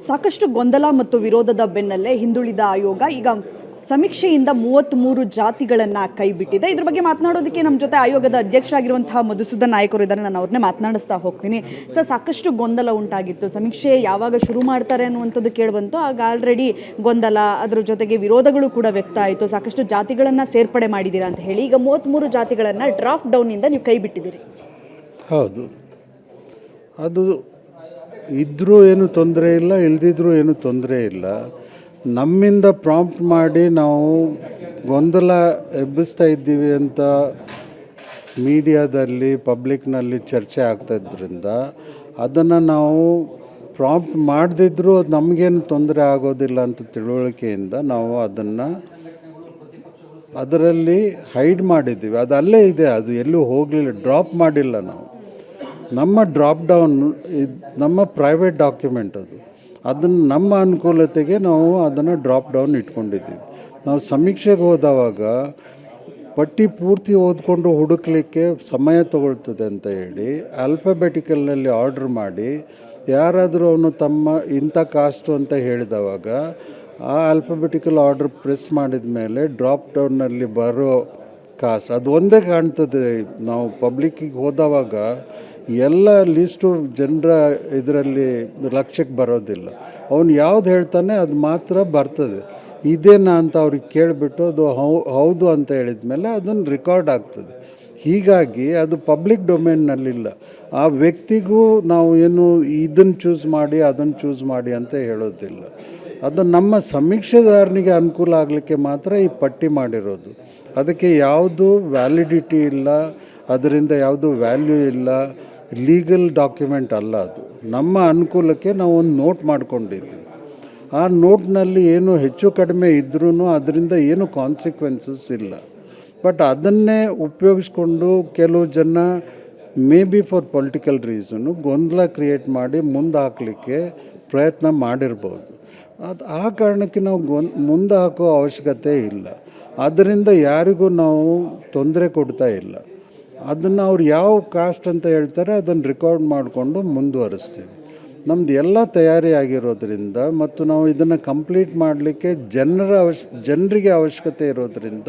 ಸಾಕಷ್ಟು ಗೊಂದಲ ಮತ್ತು ವಿರೋಧದ ಬೆನ್ನಲ್ಲೇ ಹಿಂದುಳಿದ ಆಯೋಗ ಈಗ ಸಮೀಕ್ಷೆಯಿಂದ 33 ಜಾತಿಗಳನ್ನು ಕೈಬಿಟ್ಟಿದೆ. ಇದ್ರ ಬಗ್ಗೆ ಮಾತನಾಡೋದಕ್ಕೆ ನಮ್ಮ ಜೊತೆ ಆಯೋಗದ ಅಧ್ಯಕ್ಷರಾಗಿರುವಂತಹ ಮಧುಸೂದನ್ ನಾಯಕರು ಇದ್ದಾರೆ. ನಾನು ಅವ್ರನ್ನೇ ಮಾತನಾಡಿಸ್ತಾ ಹೋಗ್ತೀನಿ. ಸಾಕಷ್ಟು ಗೊಂದಲ ಉಂಟಾಗಿತ್ತು. ಸಮೀಕ್ಷೆ ಯಾವಾಗ ಶುರು ಮಾಡ್ತಾರೆ ಅನ್ನುವಂಥದ್ದು ಕೇಳಿಬಂತು. ಆಗ ಆಲ್ರೆಡಿ ಗೊಂದಲ, ಅದರ ಜೊತೆಗೆ ವಿರೋಧಗಳು ಕೂಡ ವ್ಯಕ್ತ ಆಯಿತು. ಸಾಕಷ್ಟು ಜಾತಿಗಳನ್ನು ಸೇರ್ಪಡೆ ಮಾಡಿದ್ದೀರಾ ಅಂತ ಹೇಳಿ ಈಗ 33 ಜಾತಿಗಳನ್ನು ಡ್ರಾಫ್ಟ್ ಡೌನ್ನಿಂದ ನೀವು ಕೈ ಬಿಟ್ಟಿದ್ದೀರಿ. ಹೌದು, ಅದು ಇದ್ದರೂ ಏನು ತೊಂದರೆ ಇಲ್ಲ, ಇಲ್ದಿದ್ರೂ ಏನು ತೊಂದರೆ ಇಲ್ಲ. ನಮ್ಮಿಂದ ಪ್ರಾಂಪ್ಟ್ ಮಾಡಿ ನಾವು ಗೊಂದಲ ಎಬ್ಬಿಸ್ತಾ ಇದ್ದೀವಿ ಅಂತ ಮೀಡಿಯಾದಲ್ಲಿ ಪಬ್ಲಿಕ್ನಲ್ಲಿ ಚರ್ಚೆ ಆಗ್ತಾಯಿದ್ರಿಂದ ಅದನ್ನು ನಾವು ಪ್ರಾಂಪ್ಟ್ ಮಾಡದಿದ್ದರೂ ಅದು ನಮಗೇನು ತೊಂದರೆ ಆಗೋದಿಲ್ಲ ಅಂತ ತಿಳುವಳಿಕೆಯಿಂದ ನಾವು ಅದರಲ್ಲಿ ಹೈಡ್ ಮಾಡಿದ್ದೀವಿ. ಅದು ಅಲ್ಲೇ ಇದೆ, ಅದು ಎಲ್ಲೂ ಹೋಗಲಿಲ್ಲ, ಡ್ರಾಪ್ ಮಾಡಿಲ್ಲ. ನಾವು ನಮ್ಮ ಡ್ರಾಪ್ ಡೌನ್ ನಮ್ಮ ಪ್ರೈವೇಟ್ ಡಾಕ್ಯುಮೆಂಟ್ ಅದನ್ನು ನಮ್ಮ ಅನುಕೂಲತೆಗೆ ನಾವು ಅದನ್ನು ಡ್ರಾಪ್ ಡೌನ್ ಇಟ್ಕೊಂಡಿದ್ದೀವಿ. ನಾವು ಸಮೀಕ್ಷೆಗೆ ಹೋದವಾಗ ಪಟ್ಟಿ ಪೂರ್ತಿ ಓದ್ಕೊಂಡು ಹುಡುಕಲಿಕ್ಕೆ ಸಮಯ ತಗೊಳ್ತದೆ ಅಂತ ಹೇಳಿ ಆಲ್ಫಾಬೆಟಿಕಲ್ನಲ್ಲಿ ಆರ್ಡ್ರ್ ಮಾಡಿ, ಯಾರಾದರೂ ಅವನು ತಮ್ಮ ಇಂಥ ಕಾಸ್ಟು ಅಂತ ಹೇಳಿದವಾಗ ಆ ಆಲ್ಫಾಬೆಟಿಕಲ್ ಆರ್ಡ್ರ್ ಪ್ರೆಸ್ ಮಾಡಿದ ಮೇಲೆ ಡ್ರಾಪ್ ಡೌನ್ನಲ್ಲಿ ಬರೋ ಕಾಸ್ಟ್ ಅದು ಒಂದೇ ಕಾಣ್ತದೆ. ನಾವು ಪಬ್ಲಿಕ್ಕಿಗೆ ಹೋದವಾಗ ಎಲ್ಲ ಲೀಸ್ಟು ಜನರ ಇದರಲ್ಲಿ ಲಕ್ಷ್ಯಕ್ಕೆ ಬರೋದಿಲ್ಲ. ಅವನು ಯಾವ್ದು ಹೇಳ್ತಾನೆ ಅದು ಮಾತ್ರ ಬರ್ತದೆ. ಇದೇನಾ ಅಂತ ಅವ್ರಿಗೆ ಕೇಳಿಬಿಟ್ಟು ಅದು ಹೌದು ಅಂತ ಹೇಳಿದ ಮೇಲೆ ಅದನ್ನು ರೆಕಾರ್ಡ್ ಆಗ್ತದೆ. ಹೀಗಾಗಿ ಅದು ಪಬ್ಲಿಕ್ ಡೊಮೇನ್ನಲ್ಲಿಲ್ಲ. ಆ ವ್ಯಕ್ತಿಗೂ ನಾವು ಏನು ಇದನ್ನು ಚೂಸ್ ಮಾಡಿ ಅದನ್ನು ಚೂಸ್ ಮಾಡಿ ಅಂತ ಹೇಳೋದಿಲ್ಲ. ಅದು ನಮ್ಮ ಸಮೀಕ್ಷೆದಾರನಿಗೆ ಅನುಕೂಲ ಆಗಲಿಕ್ಕೆ ಮಾತ್ರ ಈ ಪಟ್ಟಿ ಮಾಡಿರೋದು. ಅದಕ್ಕೆ ಯಾವುದು ವ್ಯಾಲಿಡಿಟಿ ಇಲ್ಲ, ಅದರಿಂದ ಯಾವುದು ವ್ಯಾಲ್ಯೂ ಇಲ್ಲ, ಲೀಗಲ್ ಡಾಕ್ಯುಮೆಂಟ್ ಅಲ್ಲ. ಅದು ನಮ್ಮ ಅನುಕೂಲಕ್ಕೆ ನಾವು ಒಂದು ನೋಟ್ ಮಾಡ್ಕೊಂಡಿದ್ದೀವಿ. ಆ ನೋಟ್ನಲ್ಲಿ ಏನು ಹೆಚ್ಚು ಕಡಿಮೆ ಇದ್ರೂ ಅದರಿಂದ ಏನು ಕಾನ್ಸಿಕ್ವೆನ್ಸಸ್ ಇಲ್ಲ. ಬಟ್ ಅದನ್ನೇ ಉಪಯೋಗಿಸ್ಕೊಂಡು ಕೆಲವು ಜನ may be for political reason ಗೊಂದಲ ಕ್ರಿಯೇಟ್ ಮಾಡಿ ಮುಂದೆ ಹಾಕಲಿಕ್ಕೆ ಪ್ರಯತ್ನ ಮಾಡಿರ್ಬೋದು. ಅದು ಆ ಕಾರಣಕ್ಕೆ ನಾವು ಮುಂದೆ ಹಾಕೋ ಅವಶ್ಯಕತೆ ಇಲ್ಲ. ಅದರಿಂದ ಯಾರಿಗೂ ನಾವು ತೊಂದರೆ ಕೊಡ್ತಾ ಇಲ್ಲ. ಅದನ್ನು ಅವ್ರು ಯಾವ ಕಾಸ್ಟ್ ಅಂತ ಹೇಳ್ತಾರೆ ಅದನ್ನು ರೆಕಾರ್ಡ್ ಮಾಡಿಕೊಂಡು ಮುಂದುವರಿಸ್ತೀವಿ. ನಮ್ಮದು ಎಲ್ಲ ತಯಾರಿ ಆಗಿರೋದ್ರಿಂದ ಮತ್ತು ನಾವು ಇದನ್ನು ಕಂಪ್ಲೀಟ್ ಮಾಡಲಿಕ್ಕೆ ಜನರಿಗೆ ಅವಶ್ಯಕತೆ ಇರೋದ್ರಿಂದ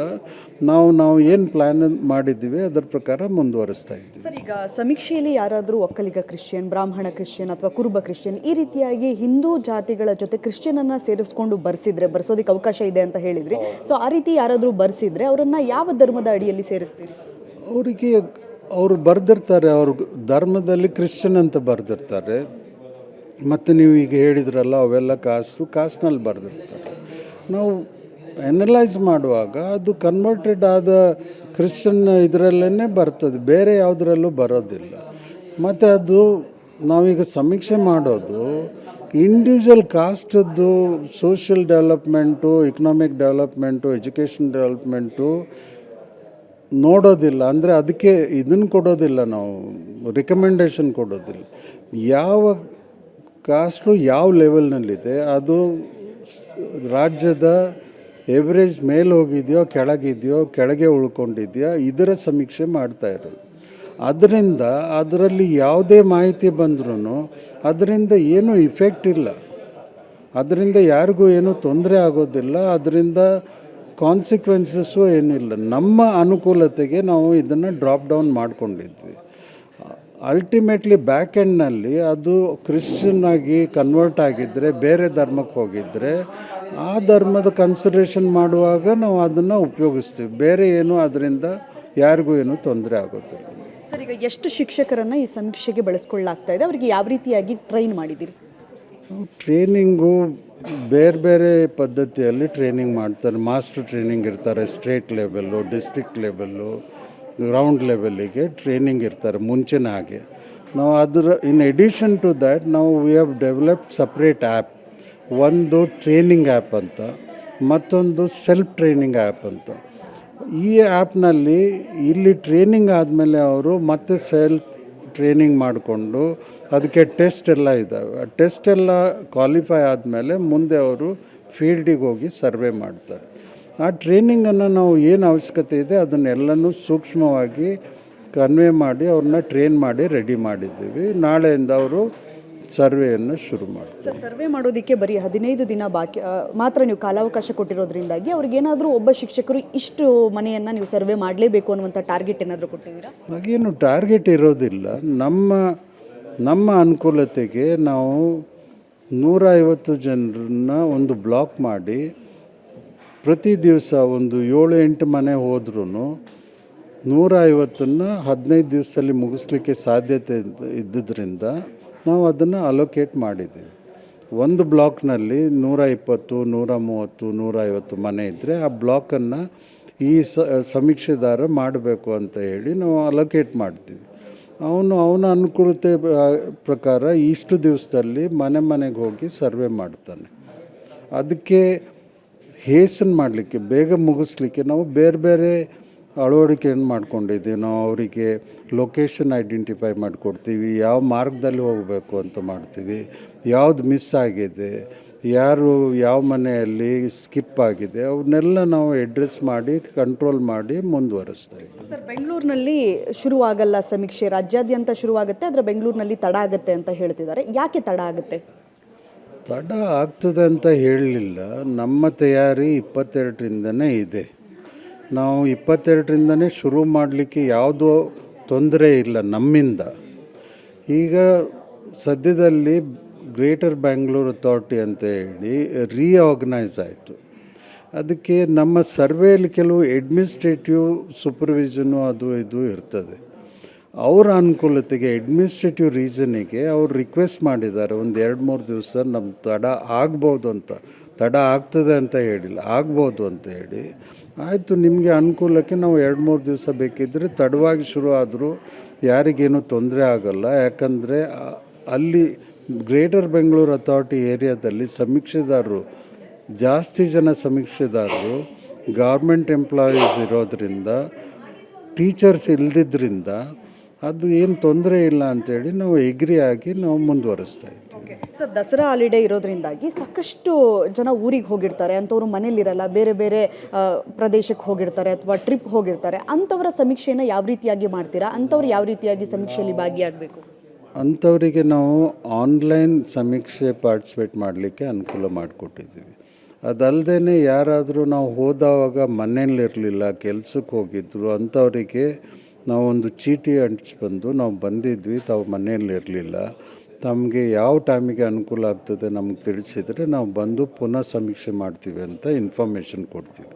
ನಾವು ಏನು ಪ್ಲ್ಯಾನ್ ಮಾಡಿದ್ದೀವಿ ಅದರ ಪ್ರಕಾರ ಮುಂದುವರಿಸ್ತಾ ಇದ್ದೀವಿ. ಸರ್, ಈಗ ಸಮೀಕ್ಷೆಯಲ್ಲಿ ಯಾರಾದರೂ ಒಕ್ಕಲಿಗ ಕ್ರಿಶ್ಚಿಯನ್, ಬ್ರಾಹ್ಮಣ ಕ್ರಿಶ್ಚಿಯನ್ ಅಥವಾ ಕುರುಬ ಕ್ರಿಶ್ಚಿಯನ್ ಈ ರೀತಿಯಾಗಿ ಹಿಂದೂ ಜಾತಿಗಳ ಜೊತೆ ಕ್ರಿಶ್ಚಿಯನನ್ನು ಸೇರಿಸ್ಕೊಂಡು ಬರ್ಸೋದಕ್ಕೆ ಅವಕಾಶ ಇದೆ ಅಂತ ಹೇಳಿದ್ರಿ. ಸೊ ಆ ರೀತಿ ಯಾರಾದರೂ ಬರ್ಸಿದ್ರೆ ಅವರನ್ನು ಯಾವ ಧರ್ಮದ ಅಡಿಯಲ್ಲಿ ಸೇರಿಸ್ತೀರಿ? ಅವರಿಗೆ ಅವರು ಬರೆದಿರ್ತಾರೆ, ಅವ್ರ ಧರ್ಮದಲ್ಲಿ ಕ್ರಿಶ್ಚಿಯನ್ ಅಂತ ಬರೆದಿರ್ತಾರೆ. ಮತ್ತು ನೀವು ಈಗ ಹೇಳಿದ್ರಲ್ಲ ಅವೆಲ್ಲ ಕಾಸ್ಟ್ನಲ್ಲಿ ಬರೆದಿರ್ತಾರೆ. ನಾವು ಎನಲೈಸ್ ಮಾಡುವಾಗ ಅದು ಕನ್ವರ್ಟೆಡ್ ಆದ ಕ್ರಿಶ್ಚಿಯನ್ ಇದರಲ್ಲೇ ಬರ್ತದೆ, ಬೇರೆ ಯಾವುದರಲ್ಲೂ ಬರೋದಿಲ್ಲ. ಮತ್ತು ಅದು ನಾವೀಗ ಸಮೀಕ್ಷೆ ಮಾಡೋದು ಇಂಡಿವಿಜುವಲ್ ಕಾಸ್ಟದ್ದು social development, economic development, education development ನೋಡೋದಿಲ್ಲ. ಅಂದರೆ ಅದಕ್ಕೆ ಇದನ್ನು ಕೊಡೋದಿಲ್ಲ, ನಾವು ರಿಕಮೆಂಡೇಷನ್ ಕೊಡೋದಿಲ್ಲ. ಯಾವ ಕಾಸ್ಟು ಯಾವ ಲೆವೆಲ್ನಲ್ಲಿದೆ, ಅದು ರಾಜ್ಯದ ಎವ್ರೇಜ್ ಮೇಲೆ ಹೋಗಿದೆಯೋ ಕೆಳಗಿದೆಯೋ ಕೆಳಗೆ ಉಳ್ಕೊಂಡಿದೆಯೋ ಇದರ ಸಮೀಕ್ಷೆ ಮಾಡ್ತಾ ಇರೋದು. ಅದರಿಂದ ಅದರಲ್ಲಿ ಯಾವುದೇ ಮಾಹಿತಿ ಬಂದ್ರೂ ಅದರಿಂದ ಏನೂ ಇಫೆಕ್ಟ್ ಇಲ್ಲ, ಅದರಿಂದ ಯಾರಿಗೂ ಏನೂ ತೊಂದರೆ ಆಗೋದಿಲ್ಲ, ಅದರಿಂದ ಕಾನ್ಸಿಕ್ವೆನ್ಸಸ್ಸು ಏನಿಲ್ಲ. ನಮ್ಮ ಅನುಕೂಲತೆಗೆ ನಾವು ಇದನ್ನು ಡ್ರಾಪ್ ಡೌನ್ ಮಾಡ್ಕೊಂಡಿದ್ವಿ. ಅಲ್ಟಿಮೇಟ್ಲಿ ಬ್ಯಾಕ್ ಎಂಡ್ನಲ್ಲಿ ಅದು ಕ್ರಿಶ್ಚಿಯನ್ ಆಗಿ ಕನ್ವರ್ಟ್ ಆಗಿದ್ದರೆ, ಬೇರೆ ಧರ್ಮಕ್ಕೆ ಹೋಗಿದ್ದರೆ ಆ ಧರ್ಮದ ಕನ್ಸಿಡರೇಷನ್ ಮಾಡುವಾಗ ನಾವು ಅದನ್ನು ಉಪಯೋಗಿಸ್ತೀವಿ. ಬೇರೆ ಏನು ಅದರಿಂದ ಯಾರಿಗೂ ಏನೂ ತೊಂದರೆ ಆಗೋದಿಲ್ಲ. ಸರ್, ಈಗ ಎಷ್ಟು ಶಿಕ್ಷಕರನ್ನು ಈ ಸಮೀಕ್ಷೆಗೆ ಬಳಸ್ಕೊಳ್ಳಾಗ್ತಾ ಇದೆ? ಅವರಿಗೆ ಯಾವ ರೀತಿಯಾಗಿ ಟ್ರೈನ್ ಮಾಡಿದ್ದೀರಿ? ಟ್ರೈನಿಂಗು ಬೇರೆ ಬೇರೆ ಪದ್ಧತಿಯಲ್ಲಿ ಟ್ರೈನಿಂಗ್ ಮಾಡ್ತಾರೆ. ಮಾಸ್ಟರ್ ಟ್ರೈನಿಂಗ್ ಇರ್ತಾರೆ, state level, district level, ground ಲೆವೆಲ್ಲಿಗೆ ಟ್ರೈನಿಂಗ್ ಇರ್ತಾರೆ ಮುಂಚಿನ ಹಾಗೆ. ನಾವು ಇನ್ ಎಡಿಷನ್ ಟು ದ್ಯಾಟ್ ನಾವು we have developed separate app. ಒಂದು ಟ್ರೈನಿಂಗ್ ಆ್ಯಪ್ ಅಂತ, ಮತ್ತೊಂದು ಸೆಲ್ಫ್ ಟ್ರೈನಿಂಗ್ ಆ್ಯಪ್ ಅಂತ. ಈ ಆ್ಯಪ್ನಲ್ಲಿ ಇಲ್ಲಿ ಟ್ರೈನಿಂಗ್ ಆದಮೇಲೆ ಅವರು ಮತ್ತೆ ಸೆಲ್ಫ್ ಟ್ರೈನಿಂಗ್ ಮಾಡಿಕೊಂಡು ಅದಕ್ಕೆ ಟೆಸ್ಟ್ ಎಲ್ಲ ಇದ್ದಾವೆ. ಆ ಟೆಸ್ಟ್ ಎಲ್ಲ ಕ್ವಾಲಿಫೈ ಆದಮೇಲೆ ಮುಂದೆ ಅವರು ಫೀಲ್ಡಿಗೆ ಹೋಗಿ ಸರ್ವೆ ಮಾಡ್ತಾರೆ. ಆ ಟ್ರೈನಿಂಗನ್ನು ನಾವು ಏನು ಅವಶ್ಯಕತೆ ಇದೆ ಅದನ್ನೆಲ್ಲನೂ ಸೂಕ್ಷ್ಮವಾಗಿ ಕನ್ವೆ ಮಾಡಿ ಅವ್ರನ್ನ ಟ್ರೈನ್ ಮಾಡಿ ರೆಡಿ ಮಾಡಿದ್ದೀವಿ. ನಾಳೆಯಿಂದ ಅವರು ಸರ್ವೆಯನ್ನು ಶುರು ಮಾಡ್ತೀವಿ. ಸರ್, ಸರ್ವೆ ಮಾಡೋದಕ್ಕೆ ಬರೀ 15 ದಿನ ಬಾಕಿ ಮಾತ್ರ ನೀವು ಕಾಲಾವಕಾಶ ಕೊಟ್ಟಿರೋದ್ರಿಂದಾಗಿ ಅವ್ರಿಗೇನಾದರೂ ಒಬ್ಬ ಶಿಕ್ಷಕರು ಇಷ್ಟು ಮನೆಯನ್ನು ನೀವು ಸರ್ವೆ ಮಾಡಲೇಬೇಕು ಅನ್ನುವಂಥ ಟಾರ್ಗೆಟ್ ಏನಾದರೂ ಕೊಟ್ಟಿದ್ದೀರಾ? ಹಾಗೇನು ಟಾರ್ಗೆಟ್ ಇರೋದಿಲ್ಲ. ನಮ್ಮ ಅನುಕೂಲತೆಗೆ ನಾವು 150 ಜನರನ್ನ ಒಂದು ಬ್ಲಾಕ್ ಮಾಡಿ ಪ್ರತಿ ದಿವಸ ಒಂದು 7-8 ಮನೆ ಹೋದ್ರೂ 150ನ್ನು 15 ದಿವಸದಲ್ಲಿ ಮುಗಿಸ್ಲಿಕ್ಕೆ ಸಾಧ್ಯತೆ ಇದ್ದುದರಿಂದ ನಾವು ಅದನ್ನು ಅಲೋಕೇಟ್ ಮಾಡಿದ್ದೀವಿ. ಒಂದು ಬ್ಲಾಕ್ನಲ್ಲಿ 120, 130, 150 ಮನೆ ಇದ್ದರೆ ಆ ಬ್ಲಾಕನ್ನು ಈ ಸಮೀಕ್ಷೆದಾರ ಮಾಡಬೇಕು ಅಂತ ಹೇಳಿ ನಾವು ಅಲೋಕೇಟ್ ಮಾಡ್ತೀವಿ. ಅವನ ಅನುಕೂಲತೆ ಪ್ರಕಾರ ಇಷ್ಟು ದಿವಸದಲ್ಲಿ ಮನೆಗೆ ಹೋಗಿ ಸರ್ವೆ ಮಾಡ್ತಾನೆ. ಅದಕ್ಕೆ ಹೇಸನ್ ಮಾಡಲಿಕ್ಕೆ, ಬೇಗ ಮುಗಿಸ್ಲಿಕ್ಕೆ ನಾವು ಬೇರೆ ಬೇರೆ ಅಳವಡಿಕೆಯನ್ನು ಮಾಡ್ಕೊಂಡಿದ್ದೀವಿ. ನಾವು ಅವರಿಗೆ ಲೊಕೇಶನ್ ಐಡೆಂಟಿಫೈ ಮಾಡಿಕೊಡ್ತೀವಿ, ಯಾವ ಮಾರ್ಗದಲ್ಲಿ ಹೋಗಬೇಕು ಅಂತ ಮಾಡ್ತೀವಿ, ಯಾವುದು ಮಿಸ್ ಆಗಿದೆ, ಯಾರು ಯಾವ ಮನೆಯಲ್ಲಿ ಸ್ಕಿಪ್ ಆಗಿದೆ, ಅವನ್ನೆಲ್ಲ ನಾವು ಅಡ್ರೆಸ್ ಮಾಡಿ ಕಂಟ್ರೋಲ್ ಮಾಡಿ ಮುಂದುವರಿಸ್ತಾ ಇದ್ದೀವಿ. ಸರ್, ಬೆಂಗಳೂರಿನಲ್ಲಿ ಶುರುವಾಗಲ್ಲ ಸಮೀಕ್ಷೆ, ರಾಜ್ಯಾದ್ಯಂತ ಶುರುವಾಗುತ್ತೆ, ಆದರೆ ಬೆಂಗಳೂರಿನಲ್ಲಿ ತಡ ಆಗುತ್ತೆ ಅಂತ ಹೇಳ್ತಿದ್ದಾರೆ. ಯಾಕೆ ತಡ ಆಗುತ್ತೆ? ತಡ ಆಗ್ತದೆ ಅಂತ ಹೇಳಲಿಲ್ಲ. ನಮ್ಮ ತಯಾರಿ 22ರಿಂದನೇ ಇದೆ. ನಾವು 22ರಿಂದನೇ ಶುರು ಮಾಡಲಿಕ್ಕೆ ಯಾವುದೂ ತೊಂದರೆ ಇಲ್ಲ ನಮ್ಮಿಂದ. ಈಗ ಸದ್ಯದಲ್ಲಿ ಗ್ರೇಟರ್ ಬ್ಯಾಂಗ್ಳೂರ್ ಅಥಾರಿಟಿ ಅಂತ ಹೇಳಿ ರೀಆರ್ಗನೈಸ್ ಆಯಿತು. ಅದಕ್ಕೆ ನಮ್ಮ ಸರ್ವೇಲಿ ಕೆಲವು ಅಡ್ಮಿನಿಸ್ಟ್ರೇಟಿವ್ ಸೂಪರ್ವಿಷನು ಅದು ಇದು ಇರ್ತದೆ. ಅವರ ಅನುಕೂಲತೆಗೆ ಅಡ್ಮಿನಿಸ್ಟ್ರೇಟಿವ್ ರೀಸನಿಗೆ ಅವ್ರು ರಿಕ್ವೆಸ್ಟ್ ಮಾಡಿದ್ದಾರೆ, ಒಂದು 2-3 ದಿವಸ ನಮ್ಮ ತಡ ಆಗ್ಬೋದು ಅಂತ. ತಡ ಆಗ್ತದೆ ಅಂತ ಹೇಳಿಲ್ಲ, ಆಗ್ಬೋದು ಅಂತ ಹೇಳಿ. ಆಯಿತು, ನಿಮಗೆ ಅನುಕೂಲಕ್ಕೆ ನಾವು 2-3 ದಿವಸ ಬೇಕಿದ್ದರೆ ತಡವಾಗಿ ಶುರು ಆದರೂ ಯಾರಿಗೇನು ತೊಂದರೆ ಆಗೋಲ್ಲ. ಯಾಕಂದರೆ ಅಲ್ಲಿ ಗ್ರೇಟರ್ ಬೆಂಗಳೂರು ಅಥಾರಿಟಿ ಏರಿಯಾದಲ್ಲಿ ಸಮೀಕ್ಷೆದಾರರು ಜಾಸ್ತಿ ಜನ ಸಮೀಕ್ಷೆದಾರರು ಗೌರ್ಮೆಂಟ್ ಎಂಪ್ಲಾಯೀಸ್ ಇರೋದರಿಂದ, ಟೀಚರ್ಸ್ ಇಲ್ದಿದ್ದರಿಂದ ಅದು ಏನು ತೊಂದರೆ ಇಲ್ಲ ಅಂಥೇಳಿ ನಾವು ಎಗ್ರಿ ಆಗಿ ನಾವು ಮುಂದುವರಿಸ್ತಾ ಇದ್ದೀವಿ. ಸರ್, ದಸರಾ ಹಾಲಿಡೇ ಇರೋದ್ರಿಂದಾಗಿ ಸಾಕಷ್ಟು ಜನ ಊರಿಗೆ ಹೋಗಿರ್ತಾರೆ, ಅಂಥವ್ರು ಮನೇಲಿರಲ್ಲ, ಬೇರೆ ಬೇರೆ ಪ್ರದೇಶಕ್ಕೆ ಹೋಗಿರ್ತಾರೆ ಅಥವಾ ಟ್ರಿಪ್ ಹೋಗಿರ್ತಾರೆ. ಅಂಥವರ ಸಮೀಕ್ಷೆಯನ್ನು ಯಾವ ರೀತಿಯಾಗಿ ಮಾಡ್ತೀರಾ? ಅಂಥವ್ರು ಯಾವ ರೀತಿಯಾಗಿ ಸಮೀಕ್ಷೆಯಲ್ಲಿ ಭಾಗಿಯಾಗಬೇಕು? ಅಂಥವರಿಗೆ ನಾವು ಆನ್ಲೈನ್ ಸಮೀಕ್ಷೆ ಪಾರ್ಟಿಸಿಪೇಟ್ ಮಾಡಲಿಕ್ಕೆ ಅನುಕೂಲ ಮಾಡಿಕೊಟ್ಟಿದ್ದೀವಿ. ಅದಲ್ಲದೆ ಯಾರಾದರೂ ನಾವು ಹೋದವಾಗ ಮನೇಲಿರಲಿಲ್ಲ, ಕೆಲಸಕ್ಕೆ ಹೋಗಿದ್ರು, ಅಂಥವರಿಗೆ ನಾವು ಒಂದು ಚೀಟಿ ಅಂಟಿಸ್ಬಂದು ನಾವು ಬಂದಿದ್ವಿ, ತಾವು ಮನೆಯಲ್ಲಿರಲಿಲ್ಲ, ತಮಗೆ ಯಾವ ಟೈಮಿಗೆ ಅನುಕೂಲ ಆಗ್ತದೆ ನಮ್ಗೆ ತಿಳಿಸಿದರೆ ನಾವು ಬಂದು ಪುನಃ ಸಮೀಕ್ಷೆ ಮಾಡ್ತೀವಿ ಅಂತ ಇನ್ಫಾರ್ಮೇಷನ್ ಕೊಡ್ತೀವಿ.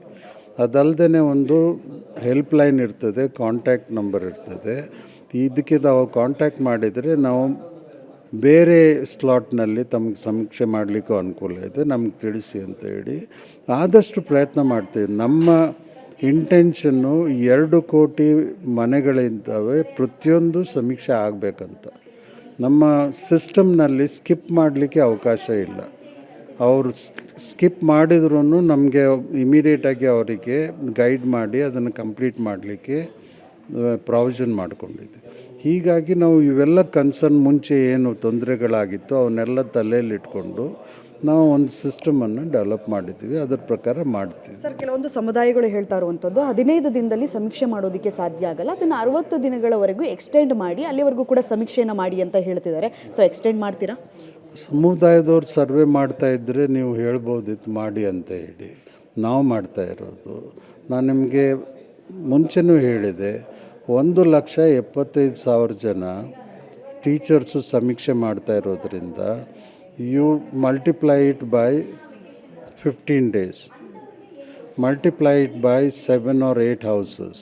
ಅದಲ್ಲದೆ ಒಂದು ಹೆಲ್ಪ್ಲೈನ್ ಇರ್ತದೆ, ಕಾಂಟ್ಯಾಕ್ಟ್ ನಂಬರ್ ಇರ್ತದೆ. ಇದಕ್ಕೆ ನಾವು ಕಾಂಟ್ಯಾಕ್ಟ್ ಮಾಡಿದರೆ ನಾವು ಬೇರೆ ಸ್ಲಾಟ್ನಲ್ಲಿ ತಮಗೆ ಸಮೀಕ್ಷೆ ಮಾಡಲಿಕ್ಕೂ ಅನುಕೂಲ ಇದೆ, ನಮ್ಗೆ ತಿಳಿಸಿ ಅಂತ ಹೇಳಿ ಆದಷ್ಟು ಪ್ರಯತ್ನ ಮಾಡ್ತೀವಿ. ನಮ್ಮ ಇಂಟೆನ್ಷನ್ನು 2 ಕೋಟಿ ಮನೆಗಳಿದ್ದಾವೆ, ಪ್ರತಿಯೊಂದು ಸಮೀಕ್ಷೆ ಆಗಬೇಕಂತ. ನಮ್ಮ ಸಿಸ್ಟಮ್ನಲ್ಲಿ ಸ್ಕಿಪ್ ಮಾಡಲಿಕ್ಕೆ ಅವಕಾಶ ಇಲ್ಲ. ಅವರು ಸ್ಕಿಪ್ ಮಾಡಿದ್ರೂ ನಮಗೆ ಇಮಿಡಿಯೇಟಾಗಿ ಅವರಿಗೆ ಗೈಡ್ ಮಾಡಿ ಅದನ್ನು ಕಂಪ್ಲೀಟ್ ಮಾಡಲಿಕ್ಕೆ ಪ್ರಾವಿಷನ್ ಮಾಡಿಕೊಂಡಿದ್ದೆ. ಹೀಗಾಗಿ ನಾವು ಇವೆಲ್ಲ ಕನ್ಸರ್ನ್ ಮುಂಚೆ ಏನು ತೊಂದರೆಗಳಾಗಿತ್ತು ಅವನ್ನೆಲ್ಲ ತಲೆಯಲ್ಲಿಟ್ಕೊಂಡು ನಾವು ಒಂದು ಸಿಸ್ಟಮನ್ನು ಡೆವಲಪ್ ಮಾಡಿದ್ದೀವಿ, ಅದರ ಪ್ರಕಾರ ಮಾಡ್ತೀವಿ. ಸರ್, ಕೆಲವೊಂದು ಸಮುದಾಯಗಳು ಹೇಳ್ತಾ ಇರುವಂಥದ್ದು 15 ದಿನದಲ್ಲಿ ಸಮೀಕ್ಷೆ ಮಾಡೋದಕ್ಕೆ ಸಾಧ್ಯ ಆಗಲ್ಲ, ಅದನ್ನು 60 ದಿನಗಳವರೆಗೂ ಎಕ್ಸ್ಟೆಂಡ್ ಮಾಡಿ ಅಲ್ಲಿವರೆಗೂ ಕೂಡ ಸಮೀಕ್ಷೆಯನ್ನು ಮಾಡಿ ಅಂತ ಹೇಳ್ತಿದ್ದಾರೆ. ಸೊ ಎಕ್ಸ್ಟೆಂಡ್ ಮಾಡ್ತೀರಾ? ಸಮುದಾಯದವ್ರು ಸರ್ವೆ ಮಾಡ್ತಾ ಇದ್ದರೆ ನೀವು ಹೇಳ್ಬೋದಿತ್ತು ಮಾಡಿ ಅಂತ ಹೇಳಿ. ನಾವು ಮಾಡ್ತಾ ಇರೋದು, ನಾನು ನಿಮಗೆ ಮುಂಚೆನೂ ಹೇಳಿದೆ, 1,75,000 ಜನ ಟೀಚರ್ಸು ಸಮೀಕ್ಷೆ ಮಾಡ್ತಾ ಇರೋದ್ರಿಂದ you multiply it by 15 days, multiply it by 7 or 8 houses,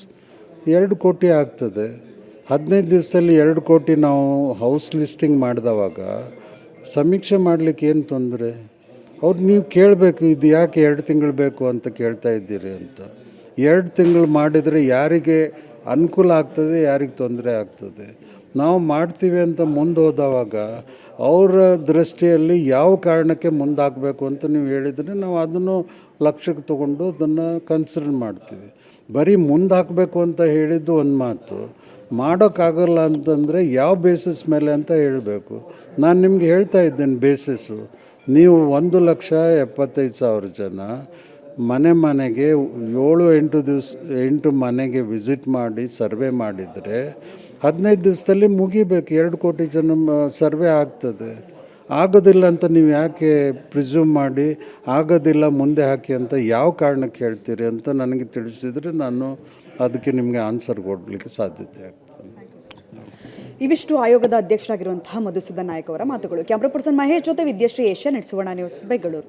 2 ಕೋಟಿ ಆಗ್ತದೆ. 15 ದಿವಸದಲ್ಲಿ 2 ಕೋಟಿ ನಾವು ಹೌಸ್ ಲಿಸ್ಟಿಂಗ್ ಮಾಡಿದವಾಗ ಸಮೀಕ್ಷೆ ಮಾಡಲಿಕ್ಕೆ ಏನು ತೊಂದರೆ? ಅವ್ರು ನೀವು ಕೇಳಬೇಕು, ಇದು ಯಾಕೆ 2 ತಿಂಗಳು ಬೇಕು ಅಂತ ಕೇಳ್ತಾ ಇದ್ದೀರಿ ಅಂತ. 2 ತಿಂಗಳು ಮಾಡಿದರೆ ಯಾರಿಗೆ ಅನುಕೂಲ ಆಗ್ತದೆ, ಯಾರಿಗೆ ತೊಂದರೆ ಆಗ್ತದೆ. ನಾವು ಮಾಡ್ತೀವಿ ಅಂತ ಮುಂದೆ ಹೋದವಾಗ ಅವರ ದೃಷ್ಟಿಯಲ್ಲಿ ಯಾವ ಕಾರಣಕ್ಕೆ ಮುಂದಾಗಬೇಕು ಅಂತ ನೀವು ಹೇಳಿದರೆ ನಾವು ಅದನ್ನು ಲಕ್ಷ್ಯಕ್ಕೆ ತೊಗೊಂಡು ಅದನ್ನು ಕನ್ಸಿಡರ್ ಮಾಡ್ತೀವಿ. ಬರೀ ಮುಂದಾಕಬೇಕು ಅಂತ ಹೇಳಿದ್ದು ಒಂದು ಮಾತು, ಮಾಡೋಕ್ಕಾಗಲ್ಲ ಅಂತಂದರೆ ಯಾವ ಬೇಸಿಸ್ ಮೇಲೆ ಅಂತ ಹೇಳಬೇಕು. ನಾನು ನಿಮ್ಗೆ ಹೇಳ್ತಾ ಇದ್ದೇನೆ ಬೇಸಿಸ್ಸು. ನೀವು 1,75,000 ಜನ ಮನೆಗೆ 7-8 ಮನೆಗೆ ವಿಸಿಟ್ ಮಾಡಿ ಸರ್ವೆ ಮಾಡಿದರೆ 15 ದಿವಸದಲ್ಲಿ ಮುಗಿಬೇಕು. 2 ಕೋಟಿ ಜನ ಸರ್ವೆ ಆಗ್ತದೆ. ಆಗೋದಿಲ್ಲ ಅಂತ ನೀವು ಯಾಕೆ ಪ್ರಿಸ್ಯೂಮ್ ಮಾಡಿ ಆಗೋದಿಲ್ಲ ಮುಂದೆ ಹಾಕಿ ಅಂತ ಯಾವ ಕಾರಣಕ್ಕೆ ಹೇಳ್ತೀರಿ ಅಂತ ನನಗೆ ತಿಳಿಸಿದರೆ ನಾನು ಅದಕ್ಕೆ ನಿಮಗೆ ಆನ್ಸರ್ ಕೊಡಲಿಕ್ಕೆ ಸಾಧ್ಯತೆ ಆಗ್ತದೆ. ಇವಿಷ್ಟು ಆಯೋಗದ ಅಧ್ಯಕ್ಷರಾಗಿರುವಂತಹ ಮಧುಸೂದನ್ ನಾಯಕ್ ಅವರ ಮಾತುಗಳು. ಕ್ಯಾಮ್ರಾ ಪರ್ಸನ್ ಮಹೇಶ್ ಜೊತೆ ವಿದ್ಯಾಶ್ರೀ, ಏಷ್ಯಾನೆಟ್ ಸುವರ್ಣ ನ್ಯೂಸ್, ಬೆಂಗಳೂರು.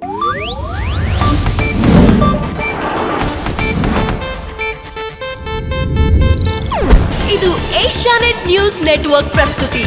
ಇದು ಏಷ್ಯಾನೆಟ್ ನ್ಯೂಸ್ ನೆಟ್ವರ್ಕ್ ಪ್ರಸ್ತುತಿ.